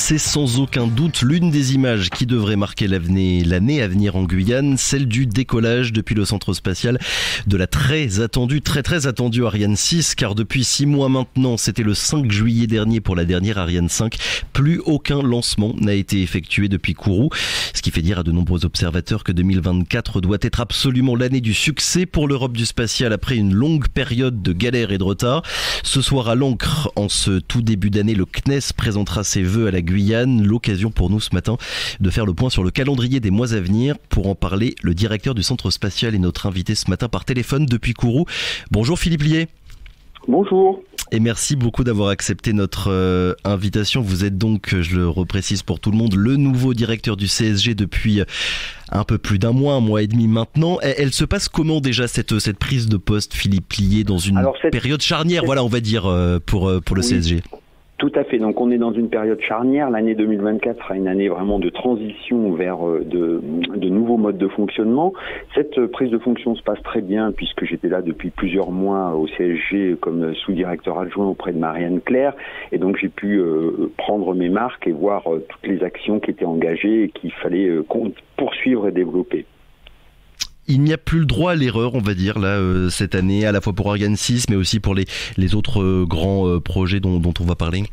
c'est sans aucun doute l'une des images qui devrait marquer l'année à venir en Guyane, celle du décollage depuis le centre spatial de la très attendue Ariane 6, car depuis 6 mois maintenant, c'était le 5 juillet dernier pour la dernière Ariane 5, plus aucun lancement n'a été effectué depuis Kourou, ce qui fait dire à de nombreux observateurs que 2024 doit être absolument l'année du succès pour l'Europe du spatial après une longue période de galère et de retard. Ce soir à l'Ancre, en ce tout début d'année, le CNES présentera ses vœux à la Guyane. L'occasion pour nous ce matin de faire le point sur le calendrier des mois à venir. Pour en parler, le directeur du centre spatial est notre invité ce matin par téléphone depuis Kourou. Bonjour Philippe Lié. Bonjour. Et merci beaucoup d'avoir accepté notre invitation. Vous êtes donc, je le reprécise pour tout le monde, le nouveau directeur du CSG depuis un peu plus d'un mois et demi maintenant. Elle se passe comment déjà cette prise de poste, Philippe Lié, dans une période charnière, voilà, on va dire, pour le CSG? Tout à fait. Donc on est dans une période charnière. L'année 2024 sera une année vraiment de transition vers de nouveaux modes de fonctionnement. Cette prise de fonction se passe très bien puisque j'étais là depuis plusieurs mois au CSG comme sous-directeur adjoint auprès de Marianne Claire. Et donc j'ai pu prendre mes marques et voir toutes les actions qui étaient engagées et qu'il fallait poursuivre et développer. Il n'y a plus le droit à l'erreur, on va dire, là, cette année, à la fois pour Ariane 6, mais aussi pour les autres grands projets dont on va parler.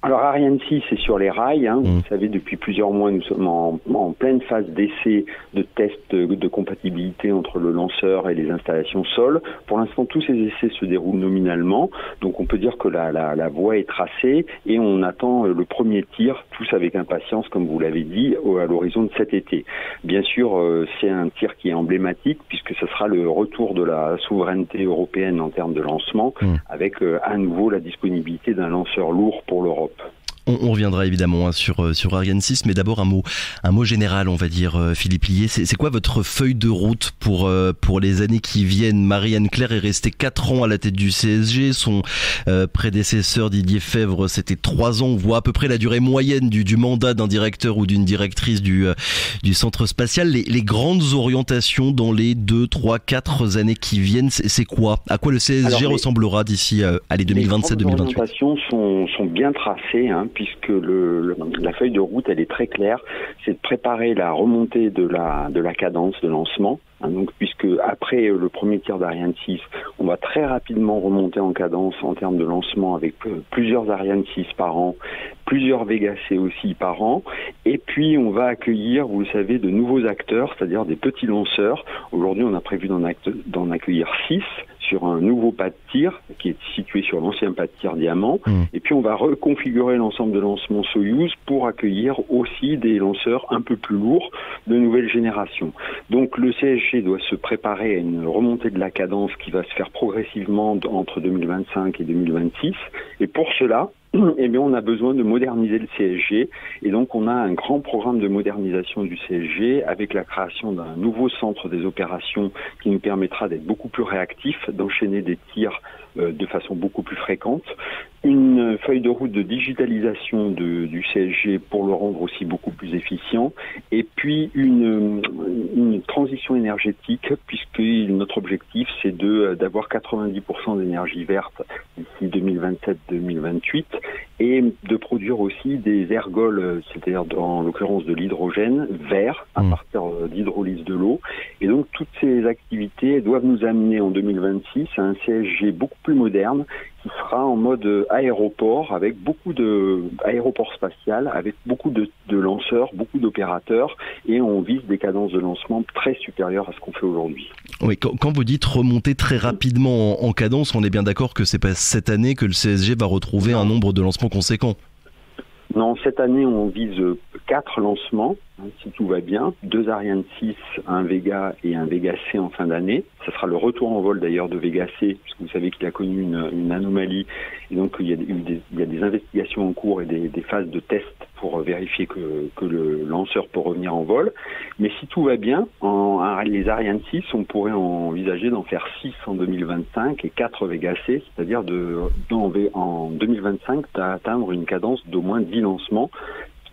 Alors Ariane 6 est sur les rails, Vous savez, depuis plusieurs mois nous sommes en pleine phase d'essai, de test de compatibilité entre le lanceur et les installations sol. Pour l'instant tous ces essais se déroulent nominalement, donc on peut dire que la voie est tracée et on attend le premier tir, tous avec impatience comme vous l'avez dit, à l'horizon de cet été. Bien sûr c'est un tir qui est emblématique puisque ce sera le retour de la souveraineté européenne en termes de lancement, avec à nouveau la disponibilité d'un lanceur lourd pour l'Europe. On reviendra évidemment sur Ariane 6, mais d'abord un mot général, on va dire, Philippe Lié. C'est quoi votre feuille de route pour les années qui viennent? Marianne Claire est restée 4 ans à la tête du CSG. Son prédécesseur Didier Fèvre, c'était 3 ans. On voit à peu près la durée moyenne du mandat d'un directeur ou d'une directrice du centre spatial. Les grandes orientations dans les 2, 3, 4 années qui viennent, c'est quoi? À quoi le CSG ressemblera d'ici à les 2027-2028? Les orientations sont bien tracées, puisque la feuille de route elle est très claire, c'est de préparer la remontée de la cadence de lancement. Donc, puisque après le premier tir d'Ariane 6, on va très rapidement remonter en cadence en termes de lancement avec plusieurs Ariane 6 par an, plusieurs Vega C aussi par an, et puis on va accueillir, vous le savez, de nouveaux acteurs, c'est-à-dire des petits lanceurs. Aujourd'hui, on a prévu d'en accueillir 6 sur un nouveau pas de tir qui est situé sur l'ancien pas de tir Diamant, et puis on va reconfigurer l'ensemble de lancement Soyouz pour accueillir aussi des lanceurs un peu plus lourds de nouvelle génération. Donc le CSG doit se préparer à une remontée de la cadence qui va se faire progressivement entre 2025 et 2026, et pour cela, on a besoin de moderniser le CSG, et donc on a un grand programme de modernisation du CSG avec la création d'un nouveau centre des opérations qui nous permettra d'être beaucoup plus réactifs, d'enchaîner des tirs de façon beaucoup plus fréquente, une feuille de route de digitalisation du CSG pour le rendre aussi beaucoup plus efficient, et puis une transition énergétique, puisque notre objectif c'est d'avoir 90% d'énergie verte d'ici 2027-2028, et de produire aussi des ergols, c'est-à-dire en l'occurrence de l'hydrogène vert à partir d'hydrolyse de l'eau. Et donc toutes ces activités doivent nous amener en 2026 à un CSG beaucoup plus moderne qui sera en mode aéroport, avec beaucoup aéroport spatial, avec beaucoup de lanceurs, beaucoup d'opérateurs, et on vise des cadences de lancement très supérieures à ce qu'on fait aujourd'hui. Oui, quand vous dites remonter très rapidement en cadence, on est bien d'accord que c'est pas cette année que le CSG va retrouver un nombre de lancements conséquent? Non, cette année, on vise 4 lancements, si tout va bien. 2 Ariane 6, un Vega et un Vega C en fin d'année. Ce sera le retour en vol d'ailleurs de Vega C, puisque vous savez qu'il a connu une anomalie. Et donc, il y a des investigations en cours et des phases de test pour vérifier que le lanceur peut revenir en vol. Mais si tout va bien, les Ariane 6, on pourrait envisager d'en faire 6 en 2025 et 4 Vega C, c'est-à-dire en 2025 d'atteindre une cadence d'au moins 10 lancements,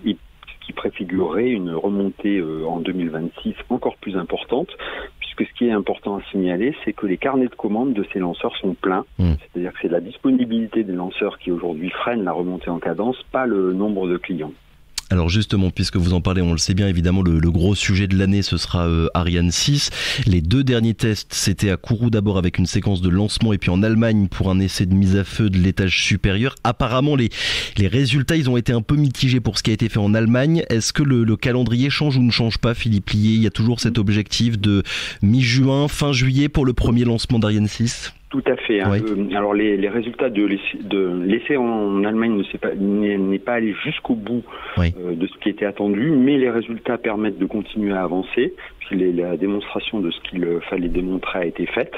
qui préfigurerait une remontée en 2026 encore plus importante, puisque ce qui est important à signaler, c'est que les carnets de commandes de ces lanceurs sont pleins. C'est-à-dire que c'est la disponibilité des lanceurs qui aujourd'hui freine la remontée en cadence, pas le nombre de clients. Alors justement, puisque vous en parlez, on le sait bien, évidemment, le gros sujet de l'année, ce sera Ariane 6. Les 2 derniers tests, c'était à Kourou d'abord avec une séquence de lancement et puis en Allemagne pour un essai de mise à feu de l'étage supérieur. Apparemment, les résultats, ils ont été un peu mitigés pour ce qui a été fait en Allemagne. Est-ce que le calendrier change ou ne change pas, Philippe Lié? Il y a toujours cet objectif de mi-juin, fin juillet pour le premier lancement d'Ariane 6? Tout à fait. Hein. Oui. Alors les résultats de l'essai en Allemagne n'est pas allé jusqu'au bout de ce qui était attendu, mais les résultats permettent de continuer à avancer. La démonstration de ce qu'il fallait démontrer a été faite.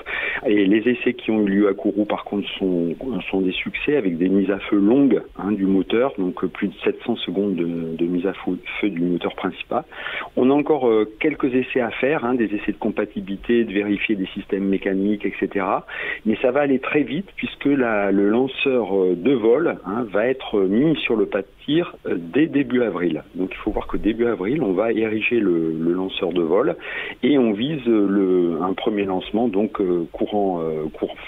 Et les essais qui ont eu lieu à Kourou, par contre, sont des succès avec des mises à feu longues du moteur, donc plus de 700 secondes de mise à feu du moteur principal. On a encore quelques essais à faire, des essais de compatibilité, de vérifier des systèmes mécaniques, etc. Mais ça va aller très vite puisque le lanceur de vol va être mis sur le pas de tir dès début avril. Donc il faut voir que début avril, on va ériger le lanceur de vol et on vise un premier lancement donc courant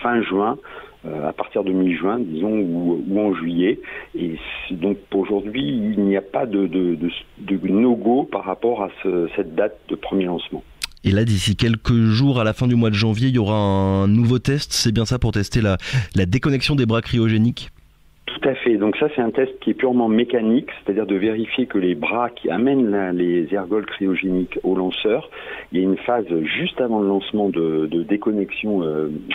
fin juin. À partir de mi-juin, disons, ou en juillet. Et donc aujourd'hui, il n'y a pas de no-go par rapport à cette date de premier lancement. Et là, d'ici quelques jours, à la fin du mois de janvier, il y aura un nouveau test, c'est bien ça, pour tester la déconnexion des bras cryogéniques? Tout à fait. Donc ça, c'est un test qui est purement mécanique, c'est-à-dire de vérifier que les bras qui amènent les ergols cryogéniques au lanceur, il y a une phase juste avant le lancement de déconnexion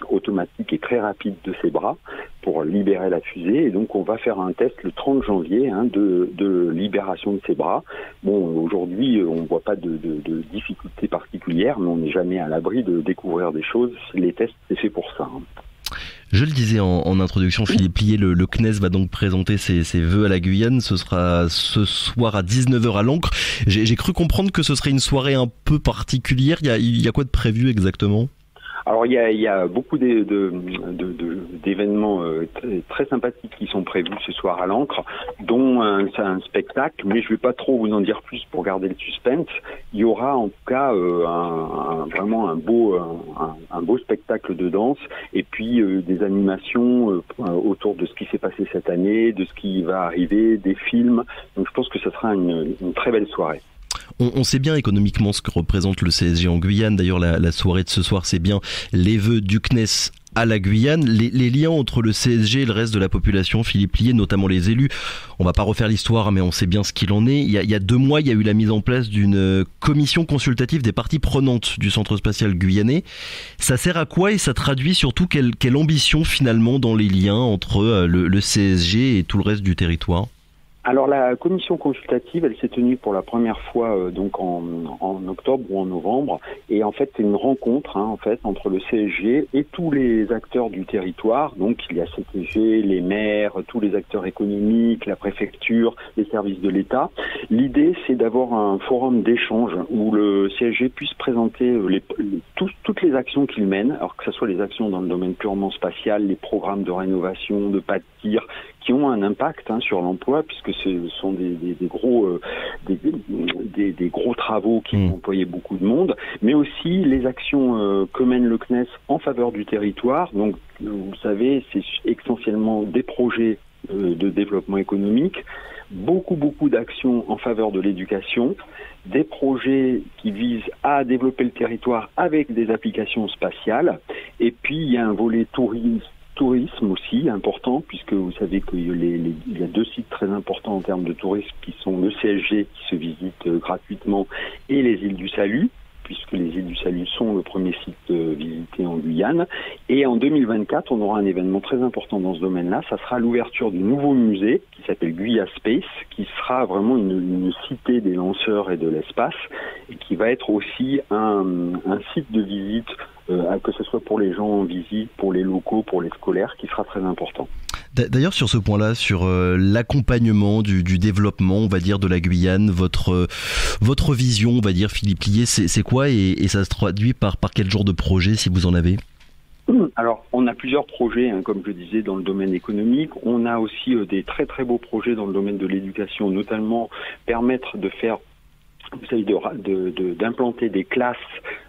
automatique et très rapide de ces bras pour libérer la fusée. Et donc, on va faire un test le 30 janvier de libération de ces bras. Bon, aujourd'hui, on ne voit pas de difficultés particulières, mais on n'est jamais à l'abri de découvrir des choses. Les tests, c'est fait pour ça. Je le disais en introduction, Philippe Lié, le CNES va donc présenter ses vœux à la Guyane. Ce sera ce soir à 19h à l'Ancre. J'ai cru comprendre que ce serait une soirée un peu particulière. Il y a quoi de prévu exactement ? Alors il y a beaucoup d'événements très sympathiques qui sont prévus ce soir à l'Ancre, dont un spectacle, mais je ne vais pas trop vous en dire plus pour garder le suspense. Il y aura en tout cas vraiment un beau spectacle de danse et puis des animations autour de ce qui s'est passé cette année, de ce qui va arriver, des films. Donc je pense que ce sera une très belle soirée. On sait bien économiquement ce que représente le CSG en Guyane. D'ailleurs, la soirée de ce soir, c'est bien les vœux du CNES à la Guyane. Les liens entre le CSG et le reste de la population, Philippe Lié, notamment les élus. On va pas refaire l'histoire, mais on sait bien ce qu'il en est. Il y a 2 mois, il y a eu la mise en place d'une commission consultative des parties prenantes du centre spatial guyanais. Ça sert à quoi et ça traduit surtout quelle ambition finalement dans les liens entre le CSG et tout le reste du territoire ? Alors la commission consultative, elle s'est tenue pour la première fois donc en octobre ou en novembre, et en fait c'est une rencontre entre le CSG et tous les acteurs du territoire. Donc il y a CTG, les maires, tous les acteurs économiques, la préfecture, les services de l'État. L'idée c'est d'avoir un forum d'échange où le CSG puisse présenter toutes les actions qu'il mène, alors que ce soit les actions dans le domaine purement spatial, les programmes de rénovation, de pas de tir, qui ont un impact sur l'emploi, puisque ce sont des gros travaux qui vont employer beaucoup de monde, mais aussi les actions que mène le CNES en faveur du territoire. Donc, vous savez, c'est essentiellement des projets de développement économique, beaucoup d'actions en faveur de l'éducation, des projets qui visent à développer le territoire avec des applications spatiales, et puis il y a un volet tourisme aussi important, puisque vous savez qu'il y a 2 sites très importants en termes de tourisme qui sont le CSG qui se visite gratuitement et les îles du Salut, puisque les îles du Salut sont le premier site visité en Guyane. Et en 2024, on aura un événement très important dans ce domaine-là. Ça sera l'ouverture du nouveau musée qui s'appelle Guya Space, qui sera vraiment une cité des lanceurs et de l'espace, et qui va être aussi un site de visite, que ce soit pour les gens en visite, pour les locaux, pour les scolaires, qui sera très important. D'ailleurs, sur ce point-là, sur l'accompagnement du développement, on va dire, de la Guyane, votre vision, on va dire, Philippe Lié, c'est quoi et ça se traduit par quel genre de projet, si vous en avez ? Alors, on a plusieurs projets, comme je disais, dans le domaine économique. On a aussi des très très beaux projets dans le domaine de l'éducation, notamment permettre de faire, vous savez, d'implanter des classes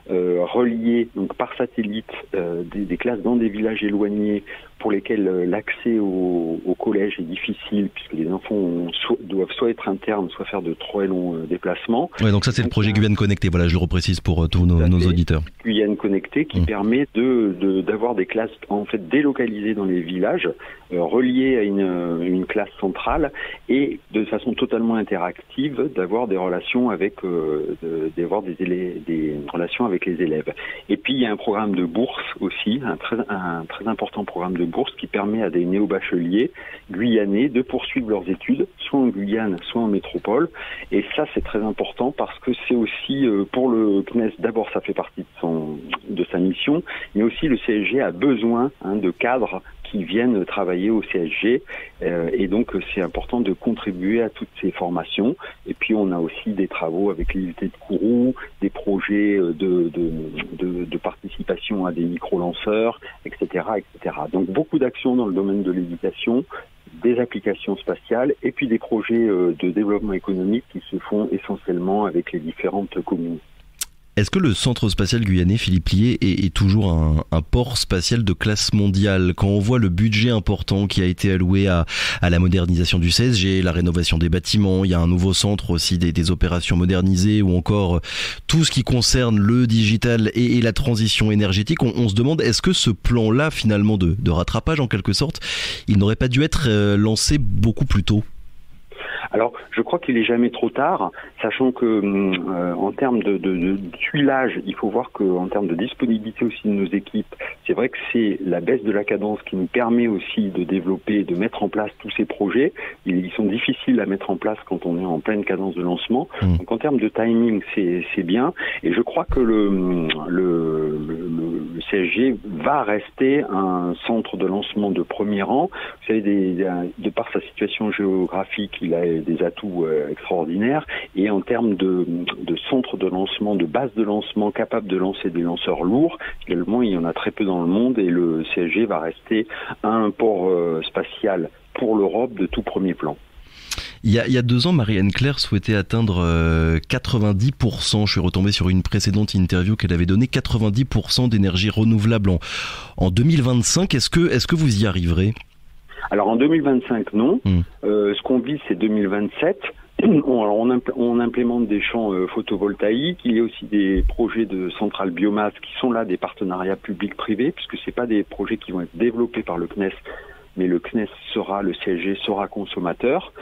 relier donc par satellite des classes dans des villages éloignés pour lesquels l'accès au collège est difficile puisque les enfants doivent soit être internes, soit faire de très longs déplacements. Ouais, donc ça c'est le projet Guyane Connectée, voilà, je le reprécise pour tous nos auditeurs. Guyane Connectée qui permet d'avoir des classes en fait délocalisées dans les villages, reliées à une classe centrale et de façon totalement interactive d'avoir des relations avec des relations avec les élèves. Et puis il y a un programme de bourse aussi, un très important programme de bourse qui permet à des néo-bacheliers guyanais de poursuivre leurs études, soit en Guyane, soit en métropole. Et ça, c'est très important parce que c'est aussi pour le CNES, d'abord ça fait partie de sa mission, mais aussi le CSG a besoin de cadres qui viennent travailler au CSG et donc c'est important de contribuer à toutes ces formations. Et puis on a aussi des travaux avec l'IUT de Kourou, des projets de participation à des micro-lanceurs, etc., etc. Donc beaucoup d'actions dans le domaine de l'éducation, des applications spatiales et puis des projets de développement économique qui se font essentiellement avec les différentes communes. Est-ce que le centre spatial guyanais, Philippe Lié, est toujours un port spatial de classe mondiale? Quand on voit le budget important qui a été alloué à la modernisation du CSG, la rénovation des bâtiments, il y a un nouveau centre aussi des opérations modernisées ou encore tout ce qui concerne le digital et la transition énergétique, on se demande est-ce que ce plan-là finalement de rattrapage en quelque sorte, il n'aurait pas dû être lancé beaucoup plus tôt? Alors, je crois qu'il est jamais trop tard, sachant que en termes de tuilage, il faut voir qu'en termes de disponibilité aussi de nos équipes, c'est vrai que c'est la baisse de la cadence qui nous permet aussi de développer, de mettre en place tous ces projets. Ils sont difficiles à mettre en place quand on est en pleine cadence de lancement. Donc, en termes de timing, c'est bien. Et je crois que le CSG va rester un centre de lancement de premier rang. Vous savez, de par sa situation géographique, il a des atouts extraordinaires et en termes de centre de lancement, de base de lancement capable de lancer des lanceurs lourds, également il y en a très peu dans le monde et le CSG va rester un port spatial pour l'Europe de tout premier plan. Il y a 2 ans, Marie-Anne Claire souhaitait atteindre 90%. Je suis retombé sur une précédente interview qu'elle avait donnée, 90% d'énergie renouvelable en 2025. Est-ce que vous y arriverez ? Alors en 2025, non. Ce qu'on vise, c'est 2027. On implémente des champs photovoltaïques. Il y a aussi des projets de centrales biomasse qui sont là, des partenariats publics-privés, puisque c'est pas des projets qui vont être développés par le CNES, mais le CNES le CSG sera consommateur.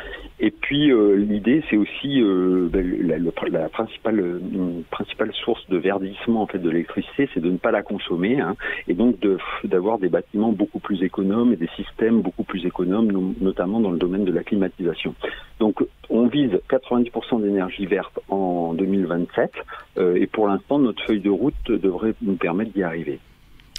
Et puis l'idée, c'est aussi la principale source de verdissement en fait de l'électricité, c'est de ne pas la consommer, et donc d'avoir des bâtiments beaucoup plus économes et des systèmes beaucoup plus économes, notamment dans le domaine de la climatisation. Donc on vise 90% d'énergie verte en 2027, et pour l'instant notre feuille de route devrait nous permettre d'y arriver.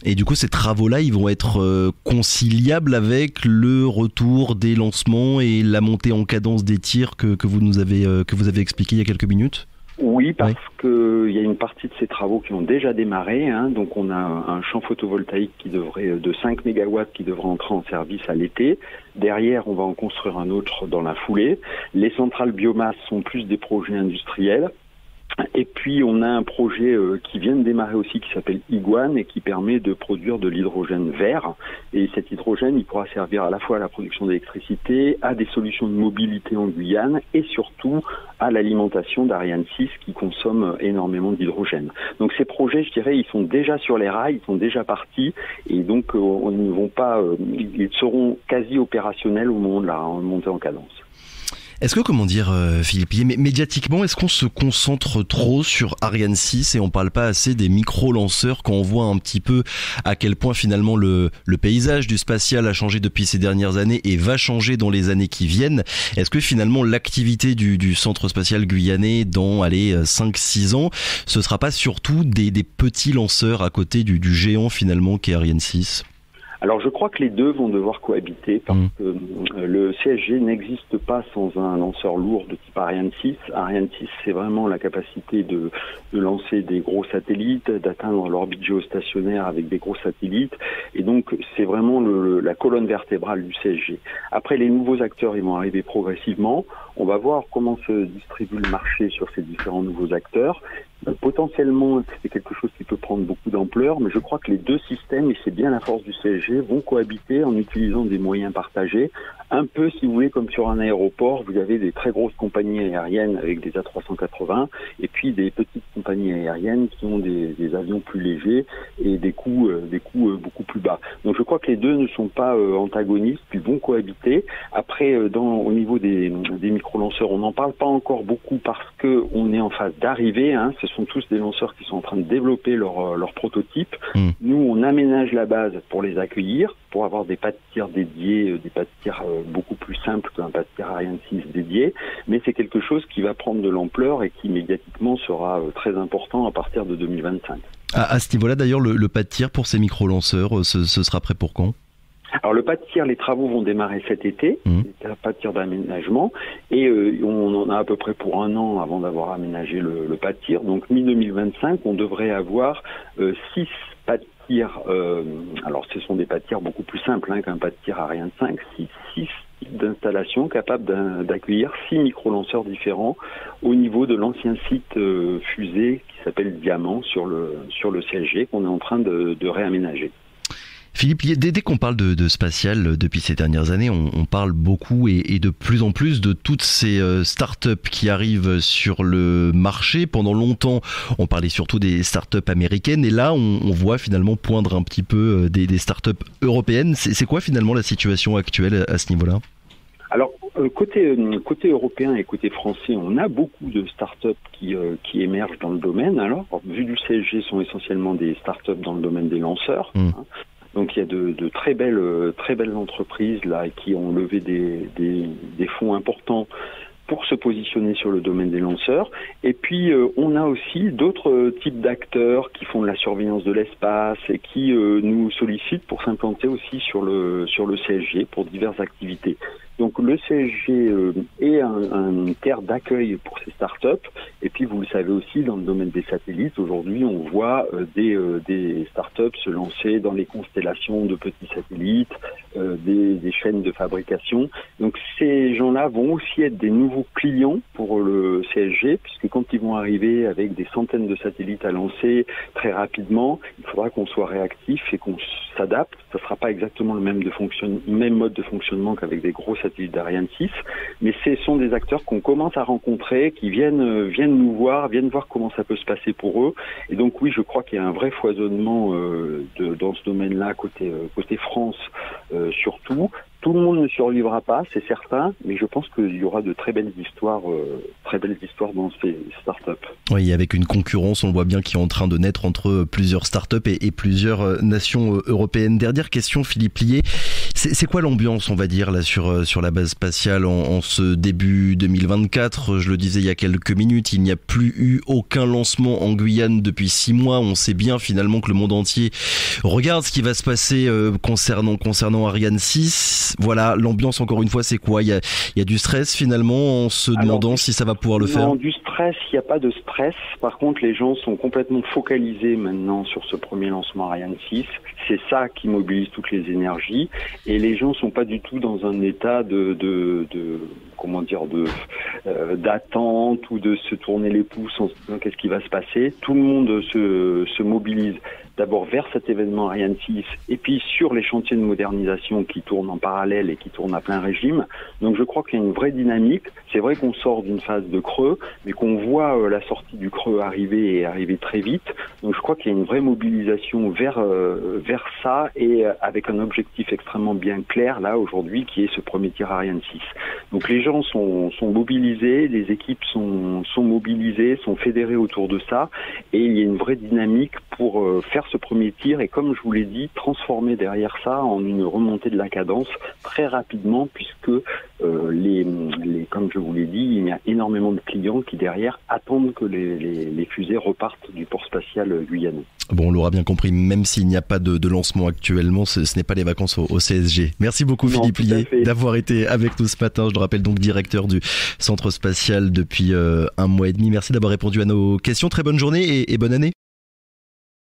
Et du coup, ces travaux-là, ils vont être conciliables avec le retour des lancements et la montée en cadence des tirs que vous avez expliqué il y a quelques minutes ? Oui, parce qu'il y a une partie de ces travaux qui ont déjà démarré. Donc on a un champ photovoltaïque de 5 MW qui devrait entrer en service à l'été. Derrière, on va en construire un autre dans la foulée. Les centrales biomasse sont plus des projets industriels. Et puis on a un projet qui vient de démarrer aussi qui s'appelle Iguane et qui permet de produire de l'hydrogène vert. Et cet hydrogène, il pourra servir à la fois à la production d'électricité, à des solutions de mobilité en Guyane et surtout à l'alimentation d'Ariane 6 qui consomme énormément d'hydrogène. Donc ces projets, je dirais, ils sont déjà sur les rails, ils sont déjà partis et donc ils seront quasi opérationnels au moment de la montée en cadence. Est-ce que, Philippe Lié, médiatiquement, est-ce qu'on se concentre trop sur Ariane 6 et on parle pas assez des micro-lanceurs quand on voit un petit peu à quel point finalement le paysage du spatial a changé depuis ces dernières années et va changer dans les années qui viennent? Est-ce que finalement l'activité du centre spatial guyanais dans 5-6 ans, ce sera pas surtout des petits lanceurs à côté du géant finalement qu'est Ariane 6? Alors je crois que les deux vont devoir cohabiter parce que le CSG n'existe pas sans un lanceur lourd de type Ariane 6. Ariane 6, c'est vraiment la capacité de lancer des gros satellites, d'atteindre l'orbite géostationnaire avec des gros satellites. Et donc c'est vraiment la colonne vertébrale du CSG. Après, les nouveaux acteurs, ils vont arriver progressivement. On va voir comment se distribue le marché sur ces différents nouveaux acteurs. Potentiellement, c'est quelque chose qui peut prendre beaucoup d'ampleur, mais je crois que les deux systèmes, et c'est bien la force du CSG, vont cohabiter en utilisant des moyens partagés. Un peu, si vous voulez, comme sur un aéroport, vous avez des très grosses compagnies aériennes avec des A380 et puis des petites compagnies aériennes qui ont des avions plus légers et des coûts beaucoup plus bas. Donc je crois que les deux ne sont pas antagonistes, ils vont cohabiter. Après, au niveau des micro-lanceurs, on n'en parle pas encore beaucoup parce que on est en phase d'arrivée. Ce sont tous des lanceurs qui sont en train de développer leur prototype. Nous, on aménage la base pour les accueillir, pour avoir des pas de tir dédiés, des pas de tir beaucoup plus simples qu'un pas de tir Ariane 6 dédié. Mais c'est quelque chose qui va prendre de l'ampleur et qui médiatiquement sera très important à partir de 2025. À ce niveau-là, d'ailleurs, le pas de tir pour ces micro-lanceurs, ce sera prêt pour quand ? Alors le pas de tir, les travaux vont démarrer cet été, pas de tir d'aménagement, et on en a à peu près pour 1 an avant d'avoir aménagé le pas de tir. Donc mi-2025, on devrait avoir 6 pas de tir. Alors ce sont des pas de tir beaucoup plus simples qu'un pas de tir Ariane 5, 6 types d'installations capables d'accueillir 6 micro-lanceurs différents au niveau de l'ancien site fusée qui s'appelle Diamant sur le CSG qu'on est en train de réaménager. Philippe, dès qu'on parle de spatial depuis ces dernières années, on parle beaucoup et de plus en plus de toutes ces startups qui arrivent sur le marché. Pendant longtemps, on parlait surtout des startups américaines et là, on voit finalement poindre un petit peu des startups européennes. C'est quoi finalement la situation actuelle à ce niveau-là ? Alors, côté européen et côté français, on a beaucoup de startups qui émergent dans le domaine. Alors, vu du CSG, sont essentiellement des startups dans le domaine des lanceurs. Donc il y a de très belles entreprises là qui ont levé des fonds importants pour se positionner sur le domaine des lanceurs. Et puis on a aussi d'autres types d'acteurs qui font de la surveillance de l'espace et qui nous sollicitent pour s'implanter aussi sur le CSG pour diverses activités. Donc le CSG est un terre d'accueil pour ces startups. Et puis vous le savez aussi, dans le domaine des satellites, aujourd'hui on voit des startups se lancer dans les constellations de petits satellites, des chaînes de fabrication. Donc ces gens-là vont aussi être des nouveaux clients pour le CSG, puisque quand ils vont arriver avec des centaines de satellites à lancer très rapidement, il faudra qu'on soit réactif et qu'on s'adapte. Ça ne sera pas exactement le même mode de fonctionnement qu'avec des gros satellites d'Ariane 6, mais ce sont des acteurs qu'on commence à rencontrer, qui viennent nous voir, viennent voir comment ça peut se passer pour eux. Et donc oui, je crois qu'il y a un vrai foisonnement dans ce domaine-là, côté France surtout. Tout le monde ne survivra pas, c'est certain, mais je pense qu'il y aura de très belles histoires dans ces startups. Oui, avec une concurrence, on le voit bien, qui est en train de naître entre plusieurs startups et plusieurs nations européennes. Dernière question, Philippe Lié. C'est quoi l'ambiance, on va dire, là, sur la base spatiale en ce début 2024? Je le disais il y a quelques minutes, il n'y a plus eu aucun lancement en Guyane depuis 6 mois. On sait bien finalement que le monde entier regarde ce qui va se passer concernant Ariane 6. Voilà, l'ambiance, encore une fois, c'est quoi ? Il y a du stress finalement en se demandant si ça va pouvoir le faire ? Non, du stress, il n'y a pas de stress. Par contre, les gens sont complètement focalisés maintenant sur ce premier lancement Ariane 6. C'est ça qui mobilise toutes les énergies. Et les gens sont pas du tout dans un état d'attente ou de se tourner les pouces en se disant qu'est-ce qui va se passer. Tout le monde se mobilise d'abord vers cet événement Ariane 6 et puis sur les chantiers de modernisation qui tournent en parallèle et qui tournent à plein régime. Donc je crois qu'il y a une vraie dynamique. C'est vrai qu'on sort d'une phase de creux, mais qu'on voit la sortie du creux arriver très vite. Donc je crois qu'il y a une vraie mobilisation vers ça et avec un objectif extrêmement bien clair là aujourd'hui qui est ce premier tir Ariane 6. Donc les gens sont mobilisés, les équipes sont mobilisées, sont fédérées autour de ça et il y a une vraie dynamique pour faire ce premier tir et comme je vous l'ai dit, transformer derrière ça en une remontée de la cadence très rapidement puisque comme je vous l'ai dit, il y a énormément de clients qui derrière attendent que les fusées repartent du port spatial guyanais. Bon, on l'aura bien compris, même s'il n'y a pas de lancement actuellement, ce n'est pas les vacances au CSG. Merci beaucoup Philippe Lié d'avoir été avec nous ce matin. Je le rappelle, donc directeur du Centre Spatial depuis 1 mois et demi. Merci d'avoir répondu à nos questions. Très bonne journée et bonne année.